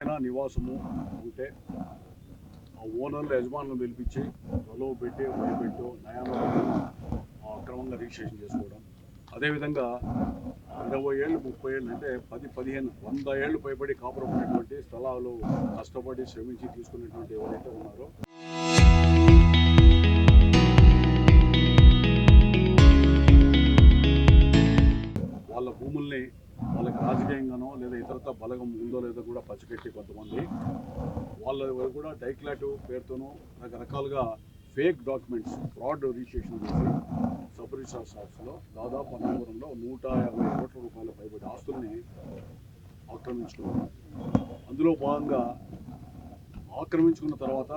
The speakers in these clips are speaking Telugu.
నివాసము ఉంటే ఆ ఓనర్లు యజమానులను పిలిపించి ప్రలోభ పెట్టి భయపెట్టు నయాలో అక్రమంగా రిజిస్ట్రేషన్ చేసుకోవడం. అదేవిధంగా 20 ఏళ్ళు 30 ఏళ్ళు అంటే 10-15 100 ఏళ్ళు పైబడి కాపురం ఉన్నటువంటి స్థలాలు కష్టపడి శ్రమించి తీసుకున్నటువంటి ఎవరైతే ఉన్నారో వాళ్ళ భూముల్ని వాళ్ళకి రాజకీయంగానో లేదా ఇతరత బలగం ఉందో లేదో కూడా పచ్చికెట్టి కొంతమంది వాళ్ళ కూడా డైక్లాట్ పేరుతోనూ రకరకాలుగా ఫేక్ డాక్యుమెంట్స్ ఫ్రాడ్ రిజిస్ట్రేషన్ చేసి సబ్ రిజిస్ట్రార్ ఆఫీస్లో దాదాపు అనంతపురంలో 150 కోట్ల రూపాయల పైబడి ఆస్తుల్ని ఆక్రమించుకున్నారు. అందులో భాగంగా ఆక్రమించుకున్న తర్వాత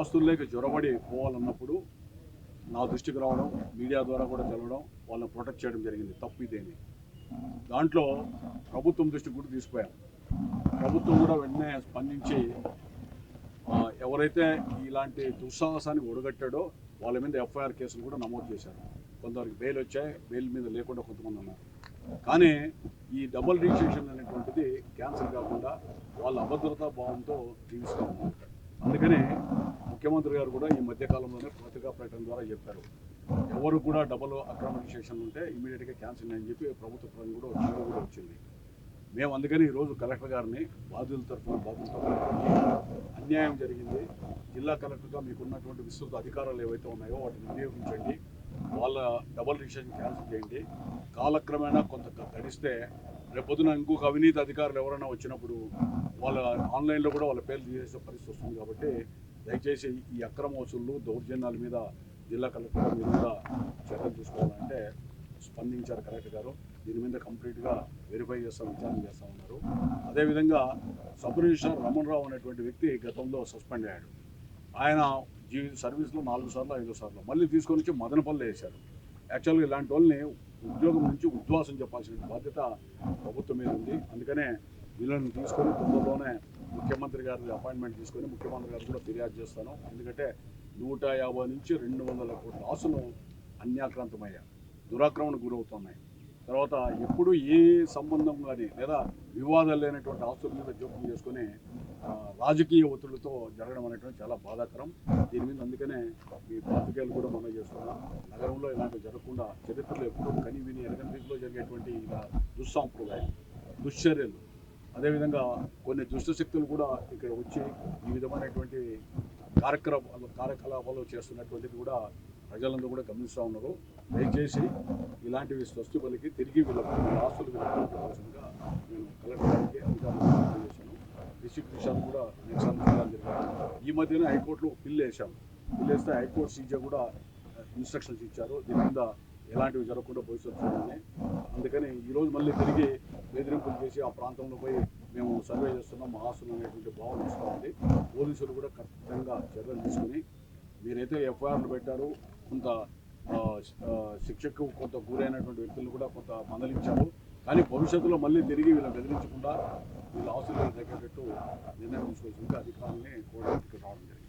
ఆస్తుల్లోకి జొరబడి పోవాలన్నప్పుడు నా దృష్టికి రావడం, మీడియా ద్వారా కూడా తెలవడం, వాళ్ళని ప్రొటెక్ట్ చేయడం జరిగింది. తప్పు ఇదేని దాంట్లో ప్రభుత్వం దృష్టికి కూడా తీసుకుపోయాం. ప్రభుత్వం కూడా వెంటనే స్పందించి ఎవరైతే ఇలాంటి దుస్సాహసానికి ఒడగట్టాడో వాళ్ళ మీద ఎఫ్ఐఆర్ కేసులు కూడా నమోదు చేశారు. కొంతవరకు బెయిల్ వచ్చాయి, బెయిల్ మీద లేకుండా కొంతమంది ఉన్నారు. కానీ ఈ డబుల్ రిజిస్ట్రేషన్ అనేటువంటిది క్యాన్సిల్ కాకుండా వాళ్ళ అభద్రతా భావంతో జీవిస్తూ ఉన్నారు. అందుకని ముఖ్యమంత్రి గారు కూడా ఈ మధ్యకాలంలోనే పత్రికా ప్రకటన ద్వారా చెప్పారు, ఎవరు కూడా డబుల్ అక్రమ రిజిస్ట్రేషన్ ఉంటే ఇమీడియట్గా క్యాన్సిల్ అని చెప్పి ప్రభుత్వ పరం కూడా వచ్చింది. మేము అందుకని ఈరోజు కలెక్టర్ గారిని బాధితుల తరఫున అన్యాయం జరిగింది, జిల్లా కలెక్టర్గా మీకున్నటువంటి విస్తృత అధికారాలు ఏవైతే ఉన్నాయో వాటిని వినియోగించండి, వాళ్ళ డబుల్ రిజిస్ట్రేషన్ క్యాన్సిల్ చేయండి. కాలక్రమేణా కొంత గడిస్తే రేపొద్దున ఇంకొక అవినీతి అధికారులు ఎవరైనా వచ్చినప్పుడు వాళ్ళ ఆన్లైన్లో కూడా వాళ్ళ పేర్లు తీసేసే పరిస్థితి వస్తుంది. కాబట్టి దయచేసి ఈ అక్రమ వసూళ్లు దౌర్జన్యాల మీద జిల్లా కలెక్టర్ మీరు కూడా చర్యలు తీసుకోవాలంటే స్పందించారు కలెక్టర్ గారు. దీని మీద కంప్లీట్గా వెరిఫై విచారణ చేస్తామన్నారు. అదేవిధంగా సబ్ రిజిస్ట్రార్ రమణరావు అనేటువంటి వ్యక్తి గతంలో సస్పెండ్ అయ్యాడు. ఆయన సర్వీస్లో 4 సార్లు 5 సార్లు మళ్ళీ తీసుకొని వచ్చి మదనపల్లి వేశారు. యాక్చువల్గా ఇలాంటి వాళ్ళని ఉద్యోగం నుంచి ఉద్వాసం చెప్పాల్సిన బాధ్యత ప్రభుత్వం మీద ఉంది. అందుకనే వీళ్ళని తీసుకొని తొందరలోనే ముఖ్యమంత్రి గారి అపాయింట్మెంట్ తీసుకొని ముఖ్యమంత్రి గారు కూడా ఫిర్యాదు చేస్తాను. ఎందుకంటే 150 నుంచి 200 కోట్ల ఆస్తులు అన్యాక్రాంతమయ్యాయి, దురాక్రమణకు గురవుతున్నాయి. తర్వాత ఎప్పుడు ఏ సంబంధం కానీ లేదా వివాదాలు లేనటువంటి ఆస్తుల మీద జోక్యం చేసుకుని రాజకీయ ఒత్తిడితో జరగడం అనేటువంటి చాలా బాధాకరం. దీని మీద అందుకనే ఈ పాత్రికేయులు కూడా మనం చేస్తున్నాం. నగరంలో ఇలాంటివి జరగకుండా చరిత్రలో ఎప్పుడూ కని విని ఎరగని రీతిలో జరిగేటువంటి ఇలా దుస్సాంప్రదాయం దుశ్చర్యలు, అదేవిధంగా కొన్ని దుష్టశక్తులు కూడా ఇక్కడ వచ్చి ఈ విధమైనటువంటి కార్యకలాపాలు చేస్తున్నటువంటిది కూడా ప్రజలందరూ కూడా గమనిస్తూ ఉన్నారు. దయచేసి ఇలాంటివి స్వస్తి పలికి తిరిగి వీళ్ళ ఆస్తులు విధాల్సిందిగా నేను కలెక్టర్ గారికి అధికారులు చేశాను. డిస్ట్రిక్ట్ విషయాలు కూడా నెక్స్ట్ జరిగాయి. ఈ మధ్యన హైకోర్టులో బిల్లు వేస్తే హైకోర్టు సీజే కూడా ఇన్స్ట్రక్షన్స్ ఇచ్చారు, దీని మీద ఎలాంటివి జరగకుండా భవిష్యత్తులోనే. అందుకని ఈరోజు మళ్ళీ తిరిగి బెదిరింపులు చేసి ఆ ప్రాంతంలో పోయి మేము సర్వే చేస్తున్నాం, మా ఆస్తులు అనేటువంటి భావన ఇస్తూ ఉంది. పోలీసులు కూడా ఖచ్చితంగా చర్యలు తీసుకుని మీరైతే ఎఫ్ఐఆర్లు పెట్టారు, కొంత శిక్షకు కొంత గురైనటువంటి వ్యక్తులను కూడా కొంత మందలించారు. కానీ భవిష్యత్తులో మళ్ళీ తిరిగి వీళ్ళని బెదిరించకుండా వీళ్ళ ఆస్తులు తగ్గేటట్టు నిర్ణయం తీసుకోవాల్సిందిగా అధికారులని కోరడానికి రావడం జరిగింది.